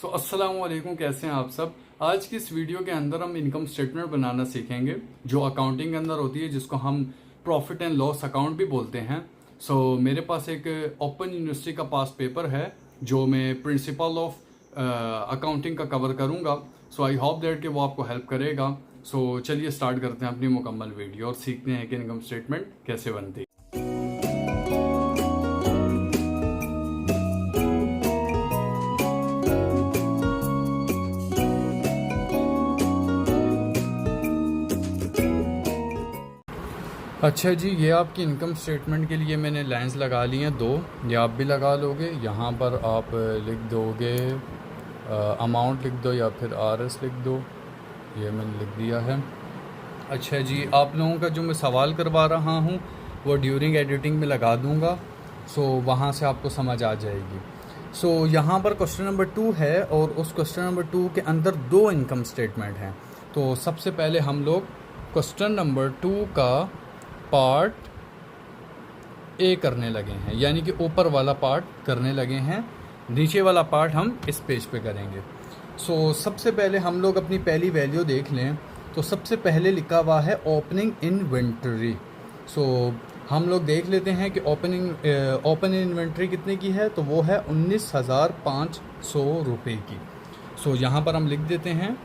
अस्सलाम वालेकुम, कैसे हैं आप सब। आज की इस वीडियो के अंदर हम इनकम स्टेटमेंट बनाना सीखेंगे जो अकाउंटिंग के अंदर होती है, जिसको हम प्रॉफिट एंड लॉस अकाउंट भी बोलते हैं। मेरे पास एक ओपन यूनिवर्सिटी का पास पेपर है जो मैं प्रिंसिपल ऑफ अकाउंटिंग का कवर करूंगा। आई होप दैट कि वो आपको हेल्प करेगा। चलिए स्टार्ट करते हैं अपनी मुकम्मल वीडियो और सीखते हैं कि इनकम स्टेटमेंट कैसे बनती है। अच्छा जी, ये आपकी इनकम स्टेटमेंट के लिए मैंने लाइंस लगा ली हैं दो, ये आप भी लगा लोगे। यहाँ पर आप लिख दोगे अमाउंट लिख दो या फिर आरएस लिख दो, ये मैंने लिख दिया है। अच्छा जी, आप लोगों का जो मैं सवाल करवा रहा हूँ वो ड्यूरिंग एडिटिंग में लगा दूँगा, वहाँ से आपको समझ आ जाएगी। यहाँ पर क्वेश्चन नंबर 2 है और उस क्वेश्चन नंबर 2 के अंदर दो इनकम स्टेटमेंट हैं। तो सबसे पहले हम लोग क्वेश्चन नंबर 2 का पार्ट ए करने लगे हैं, यानी कि ऊपर वाला पार्ट करने लगे हैं, नीचे वाला पार्ट हम इस पेज पे करेंगे। सबसे पहले हम लोग अपनी पहली वैल्यू देख लें तो सबसे पहले लिखा हुआ है ओपनिंग इन्वेंटरी। हम लोग देख लेते हैं कि ओपन इन्वेंटरी कितने की है, तो वो है 19,500 रुपये की। यहाँ पर हम लिख देते हैं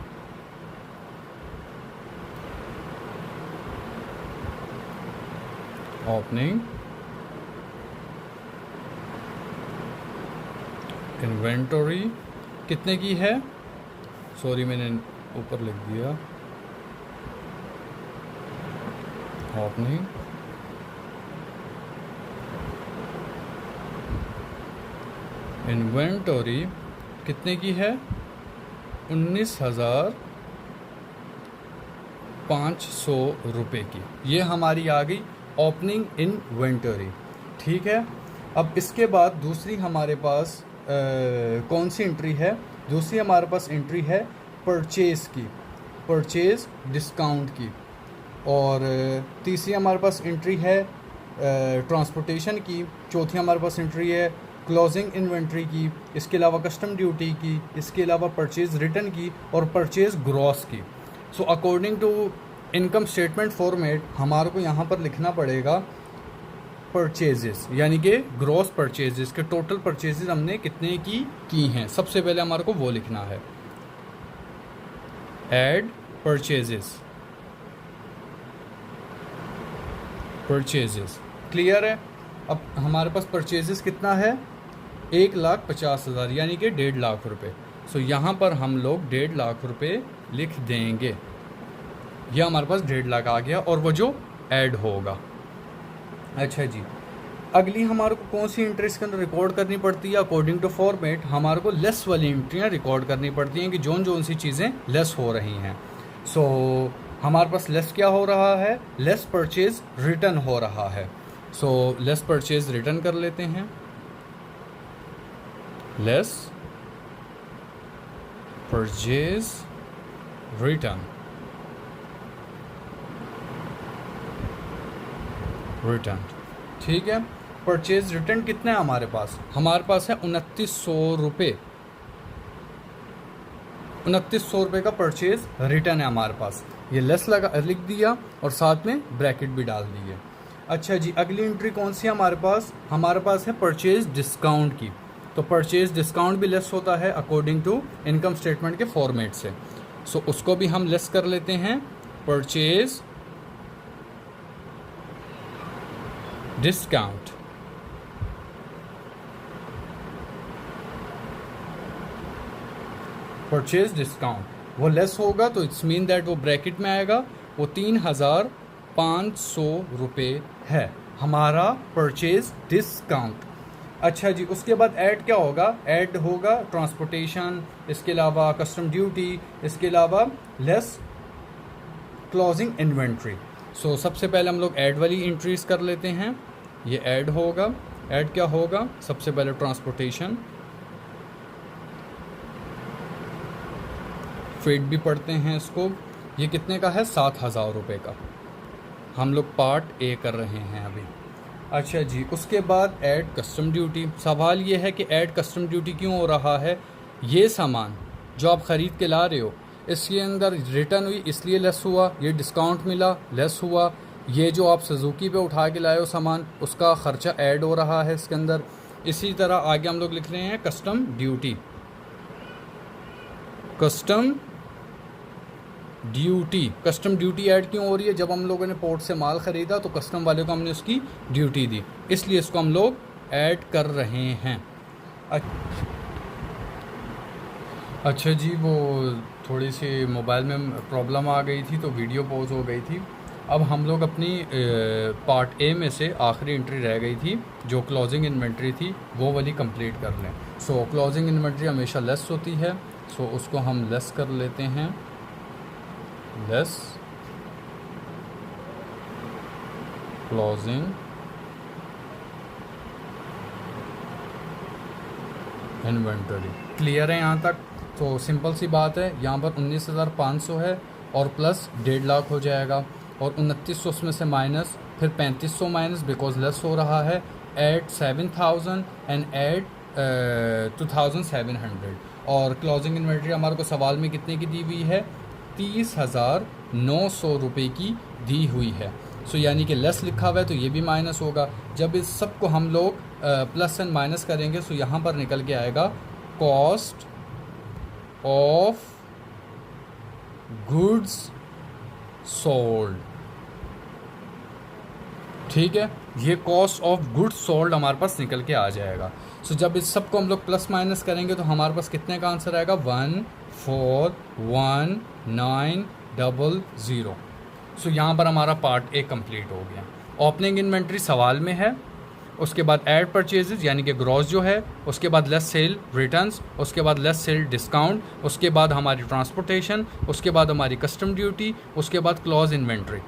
ओपनिंग इन्वेंटरी कितने की है, सॉरी मैंने ऊपर लिख दिया, ओपनिंग इन्वेंटरी कितने की है, 19,500 रुपये की। ये हमारी आ गई ओपनिंग इन्वेंटरी, ठीक है। अब इसके बाद दूसरी हमारे पास कौन सी एंट्री है, दूसरी हमारे पास एंट्री है परचेज़ की, परचेज़ डिस्काउंट की। और तीसरी हमारे पास एंट्री है ट्रांसपोर्टेशन की। चौथी हमारे पास एंट्री है क्लोजिंग इन्वेंट्री की, इसके अलावा कस्टम ड्यूटी की, इसके अलावा परचेज़ रिटर्न की और परचेज़ ग्रॉस की। According to income statement format हमारे को यहाँ पर लिखना पड़ेगा परचेजेस, यानी कि ग्रॉस परचेजेस के टोटल परचेजेस हमने कितने की हैं। सबसे पहले हमारे को वो लिखना है, ऐड परचेजेस, परचेजेस क्लियर है। अब हमारे पास परचेजेस कितना है, 1,50,000 यानी कि 1.5 लाख रुपये। यहाँ पर हम लोग 1.5 लाख रुपये लिख देंगे। यह हमारे पास 1.5 लाख आ गया और वो जो ऐड होगा। अच्छा जी, अगली हमारे को कौन सी एंट्री के अंदर रिकॉर्ड करनी पड़ती है, अकॉर्डिंग टू फॉर्मेट हमारे को लेस वाली एंट्रियाँ रिकॉर्ड करनी पड़ती हैं कि जोन सी चीज़ें लेस हो रही हैं। हमारे पास लेस क्या हो रहा है, लेस परचेज रिटर्न हो रहा है। लेस परचेज रिटर्न कर लेते हैं, लेस परचेज रिटर्न रिटर्न, ठीक है। परचेज रिटर्न कितना है हमारे पास है 2900 रुपये, 2900 रुपये का परचेज रिटर्न है हमारे पास। ये लेस लिख दिया और साथ में ब्रैकेट भी डाल दिए। अच्छा जी, अगली एंट्री कौन सी है हमारे पास है परचेज डिस्काउंट की। तो परचेज डिस्काउंट भी लेस होता है अकॉर्डिंग टू इनकम स्टेटमेंट के फॉर्मेट से। उसको भी हम लेस कर लेते हैं, परचेज डिस्काउंट, परचेज डिस्काउंट वो लेस होगा तो इट्स मीन दैट वो ब्रैकेट में आएगा, वो 3,500 रुपये है हमारा परचेज डिस्काउंट। अच्छा जी, उसके बाद ऐड क्या होगा, ऐड होगा ट्रांसपोर्टेशन, इसके अलावा कस्टम ड्यूटी, इसके अलावा लेस क्लोजिंग इन्वेंट्री। सबसे पहले हम लोग ऐड वाली एंट्रीज कर लेते हैं। ये ऐड होगा, ऐड क्या होगा, सबसे पहले ट्रांसपोर्टेशन, फेड भी पढ़ते हैं इसको। ये कितने का है, 7,000 रुपये का। हम लोग पार्ट ए कर रहे हैं अभी। अच्छा जी, उसके बाद ऐड कस्टम ड्यूटी। सवाल ये है कि ऐड कस्टम ड्यूटी क्यों हो रहा है, ये सामान जो आप ख़रीद के ला रहे हो इसके अंदर रिटर्न हुई इसलिए लेस हुआ, ये डिस्काउंट मिला लेस हुआ, ये जो आप सुजुकी पे उठा के लाए हो सामान उसका ख़र्चा ऐड हो रहा है इसके अंदर। इसी तरह आगे हम लोग लिख रहे हैं custom duty. Custom duty add क्यों हो रही है? जब हम लोगों ने पोर्ट से माल ख़रीदा तो कस्टम वाले को हमने उसकी ड्यूटी दी, इसलिए इसको हम लोग ऐड कर रहे हैं। अच्छा जी, वो थोड़ी सी मोबाइल में प्रॉब्लम आ गई थी तो वीडियो पॉज हो गई थी। अब हम लोग अपनी पार्ट ए में से आखिरी एंट्री रह गई थी जो क्लोजिंग इन्वेंट्री थी वो वाली कंप्लीट कर लें। सो क्लोजिंग इन्वेंट्री हमेशा लेस होती है, सो उसको हम लेस कर लेते हैं। Less closing inventory. क्लियर है यहाँ तक? तो सिंपल सी बात है, यहाँ पर 19,500 है और प्लस 1.5 लाख हो जाएगा और 2900 उसमें से माइनस, फिर 3500 माइनस बिकॉज लेस हो रहा है, एड 7,000 एंड एड 2,700। और क्लोजिंग इन्वेंट्री हमारे को सवाल में कितने की दी हुई है? 30,900 रुपये की दी हुई है। सो यानी कि लेस लिखा हुआ है तो ये भी माइनस होगा। जब इस सब को हम लोग प्लस एंड माइनस करेंगे तो यहाँ पर निकल के आएगा कॉस्ट ऑफ गुड्स सोल्ड। ठीक है, ये कॉस्ट ऑफ गुड्स सोल्ड हमारे पास निकल के आ जाएगा। सो जब इस सब को हम लोग प्लस माइनस करेंगे तो हमारे पास कितने का आंसर आएगा? 141,900। सो यहाँ पर हमारा पार्ट ए कंप्लीट हो गया। ओपनिंग इन्वेंट्री सवाल में है, उसके बाद ऐड परचेजेस यानी कि ग्रॉस जो है, उसके बाद लेस सेल रिटर्न्स, उसके बाद लेस सेल डिस्काउंट, उसके बाद हमारी ट्रांसपोर्टेशन, उसके बाद हमारी कस्टम ड्यूटी, उसके बाद क्लोज इन्वेंट्री।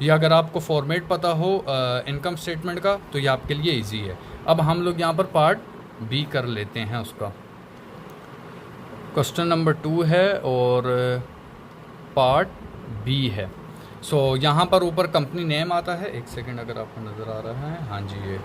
ये अगर आपको फॉर्मेट पता हो इनकम स्टेटमेंट का तो ये आपके लिए इजी है। अब हम लोग यहाँ पर पार्ट बी कर लेते हैं उसका। क्वेश्चन नंबर 2 है और पार्ट बी है। सो यहाँ पर ऊपर कंपनी नेम आता है, एक सेकंड अगर आपको नज़र आ रहा है, हाँ जी ये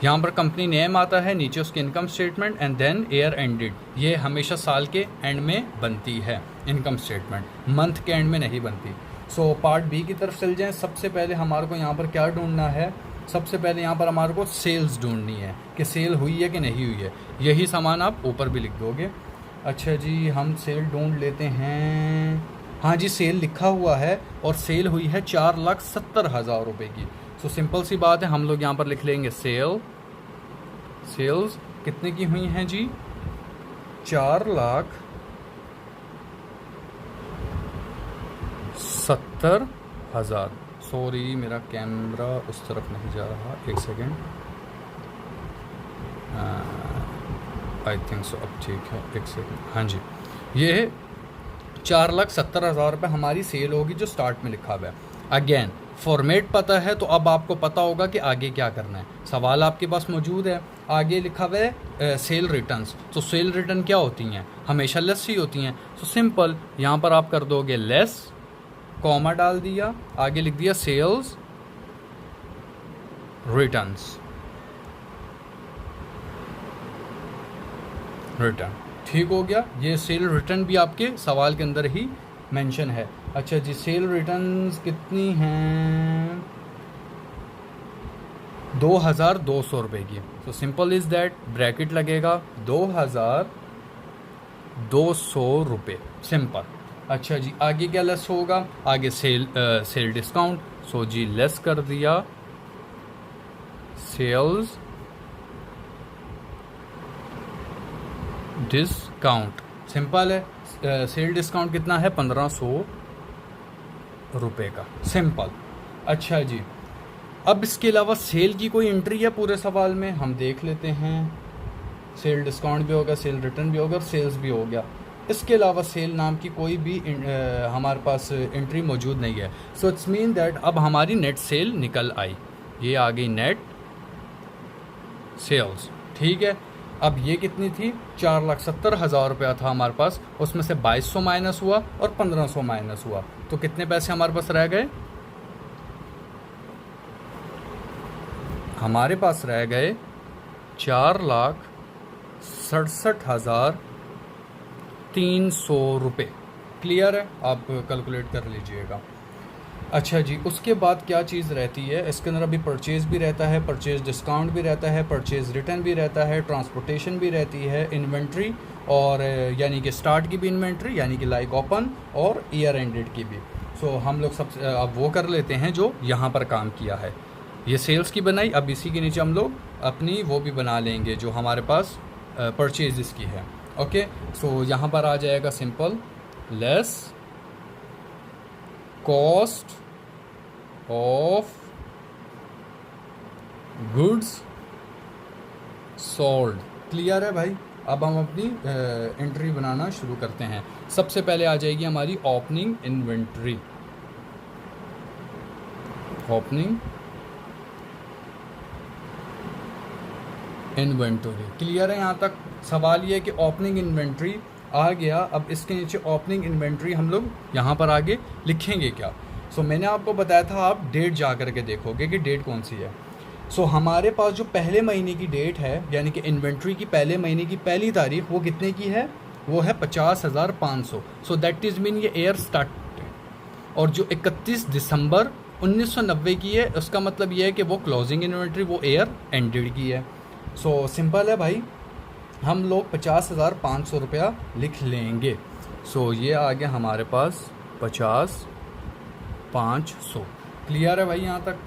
यहाँ पर कंपनी नेम आता है, नीचे उसकी income statement and then year ended. ये हमेशा साल के एंड में बनती है इनकम स्टेटमेंट, मंथ के एंड में नहीं बनती। सो पार्ट बी की तरफ चल जाएं। सबसे पहले हमारे को यहाँ पर क्या ढूंढना है? सबसे पहले यहाँ पर हमारे को सेल्स ढूंढनी है कि सेल हुई है कि नहीं हुई है। यही सामान आप ऊपर भी लिख दोगे। अच्छा जी, हम सेल ढूंढ लेते हैं। हाँ जी, सेल लिखा हुआ है और सेल हुई है 4,70,000 रुपये की। सो सिंपल सी बात है, हम लोग यहाँ पर लिख लेंगे सेल्स कितने की हुई हैं जी? 4,70,000। सॉरी मेरा कैमरा उस तरफ नहीं जा रहा, एक सेकेंड। आई थिंक सो, अब ठीक है, एक सेकेंड। हाँ जी, ये 4,70,000 रुपये हमारी सेल होगी जो स्टार्ट में लिखा हुआ है। अगेन फॉर्मेट पता है तो अब आपको पता होगा कि आगे क्या करना है। सवाल आपके पास मौजूद है, आगे लिखा हुआ है सेल रिटर्न्स। तो सेल रिटर्न क्या होती हैं? हमेशा लेस ही होती हैं। तो सिंपल यहाँ पर आप कर दोगे लेस, कॉमा डाल दिया, आगे लिख दिया सेल्स रिटर्न्स, रिटर्न। ठीक हो गया। ये सेल रिटर्न भी आपके सवाल के अंदर ही मेंशन है। अच्छा जी, सेल रिटर्न्स कितनी हैं? 2,200 रुपये की। तो सिंपल इज़ दैट, ब्रैकेट लगेगा 2,200 रुपये, सिंपल। अच्छा जी, आगे क्या लेस होगा? आगे सेल डिस्काउंट। सो जी लेस कर दिया सेल्स डिस्काउंट। सिंपल है। सेल डिस्काउंट कितना है? 1,500 रुपये का, सिंपल। अच्छा जी, अब इसके अलावा सेल की कोई एंट्री है पूरे सवाल में? हम देख लेते हैं। सेल डिस्काउंट भी होगा, सेल रिटर्न भी होगा और सेल्स भी हो गया। इसके अलावा सेल नाम की कोई भी हमारे पास एंट्री मौजूद नहीं है। सो इट्स मीन दैट अब हमारी नेट सेल निकल आई, ये आ गई नेट सेल्स। ठीक है, अब ये कितनी थी? 4,70,000 रुपया था हमारे पास, उसमें से 2,200 माइनस हुआ और 1,500 माइनस हुआ, तो कितने पैसे हमारे पास रह गए? हमारे पास रह गए 4,67,000 ₹300। क्लियर है, आप कैलकुलेट कर लीजिएगा। अच्छा जी, उसके बाद क्या चीज़ रहती है इसके अंदर? अभी परचेज़ भी रहता है, परचेज़ डिस्काउंट भी रहता है, परचेज़ रिटर्न भी रहता है, ट्रांसपोर्टेशन भी रहती है, इन्वेंट्री और यानी कि स्टार्ट की भी इन्वेंट्री यानी कि लाइक ओपन, और ईयर एंडेड की भी। सो हम लोग सबसे अब वो कर लेते हैं जो यहाँ पर काम किया है। ये सेल्स की बनाई, अब इसी के नीचे हम लोग अपनी वो भी बना लेंगे जो हमारे पास परचेज़ की है। ओके, सो यहाँ पर आ जाएगा simple less cost of goods sold. Clear है भाई? अब हम अपनी एंट्री बनाना शुरू करते हैं। सबसे पहले आ जाएगी हमारी opening inventory. Opening inventory. Clear है यहाँ तक? सवाल ये है कि ओपनिंग इन्वेंट्री आ गया, अब इसके नीचे ओपनिंग इन्वेंट्री हम लोग यहाँ पर आगे लिखेंगे क्या? सो मैंने आपको बताया था आप डेट जा कर के देखोगे कि डेट कौन सी है। सो हमारे पास जो पहले महीने की डेट है यानी कि इन्वेंट्री की पहले महीने की पहली तारीख, वो कितने की है? वो है 50,500। सो दैट इज़ मीन ये ईयर स्टार्ट। और जो 31 दिसंबर 1990 की है उसका मतलब ये है कि वो क्लोजिंग इन्वेंट्री, वो ईयर एंडेड की है। सो सिंपल है भाई, हम लोग 50,500 रुपया लिख लेंगे। सो ये आ गया हमारे पास 50,500। क्लियर है भाई यहाँ तक?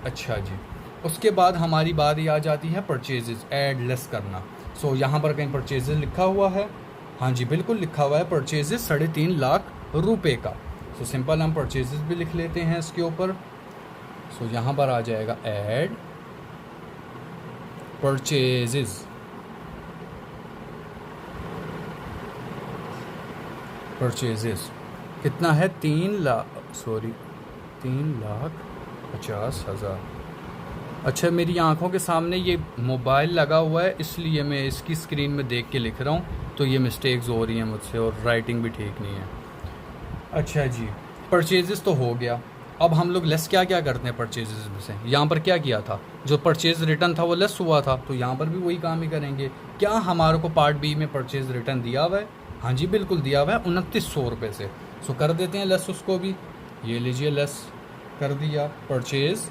अच्छा जी, उसके बाद हमारी बारी आ जाती है परचेजेस ऐड लेस करना। सो यहाँ पर कहीं परचेजेस लिखा हुआ है? हाँ जी बिल्कुल लिखा हुआ है, परचेजेस 3.5 लाख रुपए का। सो सिंपल हम परचेजेस भी लिख लेते हैं इसके ऊपर। सो यहाँ पर आ जाएगा ऐड परचेजेस। परचेजेस कितना है? 3,50,000। अच्छा, मेरी आंखों के सामने ये मोबाइल लगा हुआ है इसलिए मैं इसकी स्क्रीन में देख के लिख रहा हूँ, तो ये मिस्टेक्स हो रही हैं मुझसे और राइटिंग भी ठीक नहीं है। अच्छा जी, परचेजेस तो हो गया। अब हम लोग लेस क्या क्या करते हैं परचेजेस में से? यहाँ पर क्या किया था? जो परचेज रिटर्न था वो लेस हुआ था, तो यहाँ पर भी वही काम ही करेंगे। क्या हमारे को पार्ट बी में परचेज रिटर्न दिया हुआ है? हाँ जी बिल्कुल दिया हुआ है 2900 रुपये से। सो कर देते हैं लेस उसको भी। ये लीजिए लेस कर दिया परचेज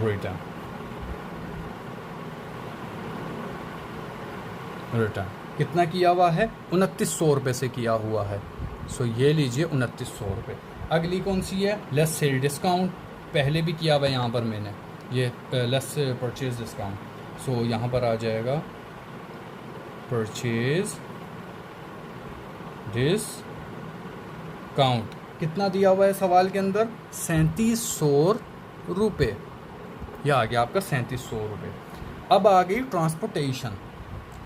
रिटर्न। रिटर्न कितना किया हुआ है? 2900 रुपये से किया हुआ है। सो ये लीजिए 2900 रुपये। अगली कौन सी है? Less sale discount. पहले भी किया हुआ है यहाँ पर मैंने, ये लेस परचेज डिस्काउंट। सो यहाँ पर आ जाएगा परचेज डिस्काउंट। कितना दिया हुआ है सवाल के अंदर? 3700 रुपये। यह आ गया आपका 3700 रुपये। अब आ गई ट्रांसपोर्टेशन।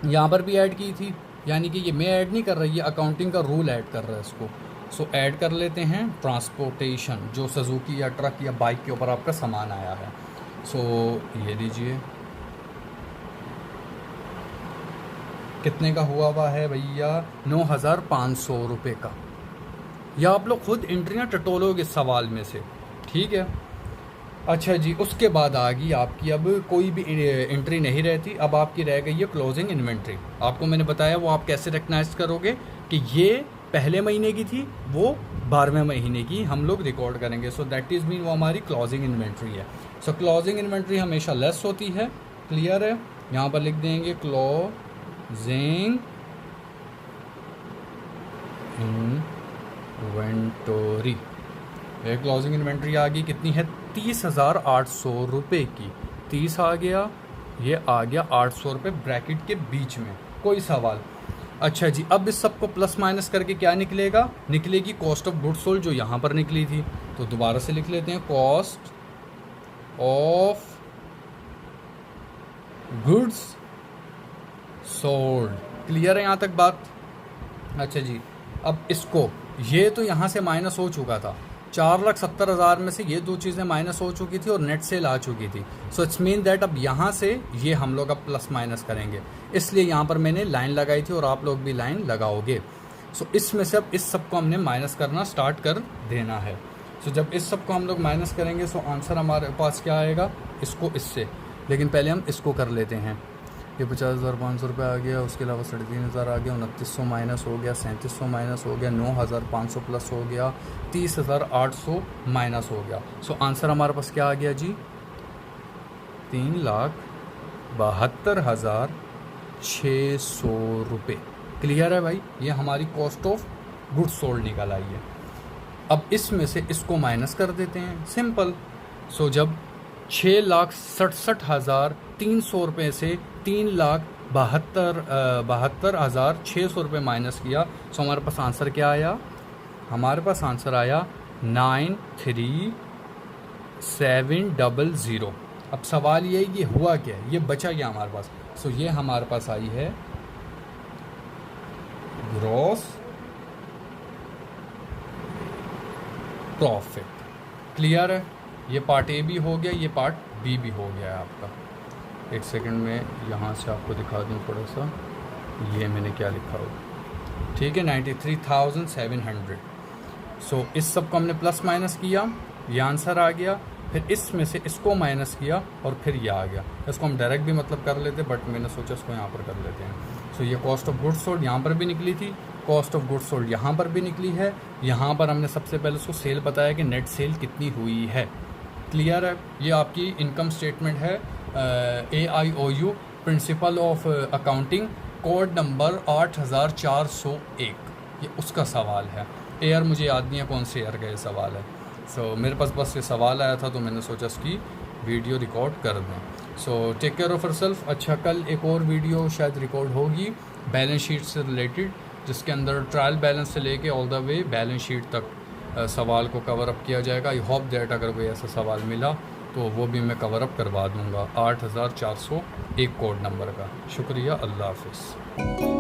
यहाँ पर भी ऐड की थी, यानी कि ये मैं ऐड नहीं कर रही, ये अकाउंटिंग का रूल ऐड कर रहा है इसको। सो ऐड कर लेते हैं ट्रांसपोर्टेशन, जो सुजुकी या ट्रक या बाइक के ऊपर आपका सामान आया है। सो ये लीजिए कितने का हुआ है भैया? 9,500 रुपये का। या आप लोग खुद एंट्रियाँ टटोलोगे सवाल में से, ठीक है। अच्छा जी, उसके बाद आ गई आपकी, अब कोई भी एंट्री नहीं रहती, अब आपकी रह गई है क्लोजिंग इन्वेंट्री। आपको मैंने बताया वो आप कैसे रिकग्नाइज करोगे कि ये पहले महीने की थी, वो 12वें महीने की हम लोग रिकॉर्ड करेंगे। सो दैट इज़ मीन वो हमारी क्लोजिंग इन्वेंट्री है। सो क्लोजिंग इन्वेंट्री हमेशा लेस होती है। क्लियर है? यहाँ पर लिख देंगे क्लोजिंग इन्वेंटरी। क्लोजिंग इन्वेंट्री आ गई, कितनी है? 30,800 रुपये की। 30 आ गया, ये आ गया 800 रुपये ब्रैकेट के बीच में। कोई सवाल? अच्छा जी, अब इस सबको प्लस माइनस करके क्या निकलेगा? निकलेगी कॉस्ट ऑफ गुड्स सोल्ड, जो यहाँ पर निकली थी। तो दोबारा से लिख लेते हैं cost of goods sold. Clear है यहाँ तक बात? अच्छा जी, अब इसको, ये तो यहाँ से माइनस हो चुका था, 4,70,000 में से ये दो चीज़ें माइनस हो चुकी थी और नेट सेल आ चुकी थी। सो इट्स मीन दैट अब यहाँ से ये हम लोग अब प्लस माइनस करेंगे, इसलिए यहाँ पर मैंने लाइन लगाई थी और आप लोग भी लाइन लगाओगे। सो इसमें से अब इस सब को हमने माइनस करना स्टार्ट कर देना है। सो जब इस सब को हम लोग माइनस करेंगे सो आंसर हमारे पास क्या आएगा? इसको इससे, लेकिन पहले हम इसको कर लेते हैं। ये 50,500 रुपये आ गया, उसके अलावा 3,500 आ गया, 2900 माइनस हो गया, 3700 माइनस हो गया, 9,500 प्लस हो गया, 30,800 माइनस हो गया। सो आंसर हमारे पास क्या आ गया जी? 3,72,600 रुपये। क्लियर है भाई? ये हमारी कॉस्ट ऑफ गुड्स सोल्ड निकल आई है। अब इसमें से इसको माइनस कर देते हैं, सिंपल। सो जब 6,67,300 रुपये से 3,72,600 रुपये माइनस किया, सो हमारे पास आंसर क्या आया? हमारे पास आंसर आया 93,700। अब सवाल ये है कि हुआ क्या है, ये बचा क्या हमारे पास? सो ये हमारे पास आई है ग्रॉस प्रॉफिट। क्लियर है? ये पार्ट ए भी हो गया, ये पार्ट बी भी हो गया है आपका। एक सेकंड में यहाँ से आपको दिखा दूँ थोड़ा सा, ये मैंने क्या लिखा हो, ठीक है, 93,700। सो इस सब को हमने प्लस माइनस किया, ये आंसर आ गया। फिर इसमें से इसको माइनस किया और फिर ये आ गया। इसको हम डायरेक्ट भी मतलब कर लेते, बट मैंने सोचा इसको यहाँ पर कर लेते हैं। सो ये कॉस्ट ऑफ गुड्स सोल्ड यहाँ पर भी निकली थी, कॉस्ट ऑफ गुड्स सोल्ड यहाँ पर भी निकली है। यहाँ पर हमने सबसे पहले उसको सेल बताया कि नेट सेल कितनी हुई है। क्लियर है? ये आपकी इनकम स्टेटमेंट है, AIOU principle of accounting, code number 8401। ये उसका सवाल है। एयर मुझे याद नहीं है कौन से एयर का ये सवाल है। सो मेरे पास बस ये सवाल आया था तो मैंने सोचा इसकी वीडियो रिकॉर्ड कर दें। So take care of yourself. अच्छा, कल एक और वीडियो शायद रिकॉर्ड होगी बैलेंस शीट से रिलेटेड, जिसके अंदर ट्रायल बैलेंस से लेके all the way balance sheet तक सवाल को कवर अप किया जाएगा। आई होप दैट अगर कोई ऐसा सवाल मिला तो वो भी मैं कवर अप करवा दूंगा। 8401 कोड नंबर का। शुक्रिया, अल्लाह हाफिज़।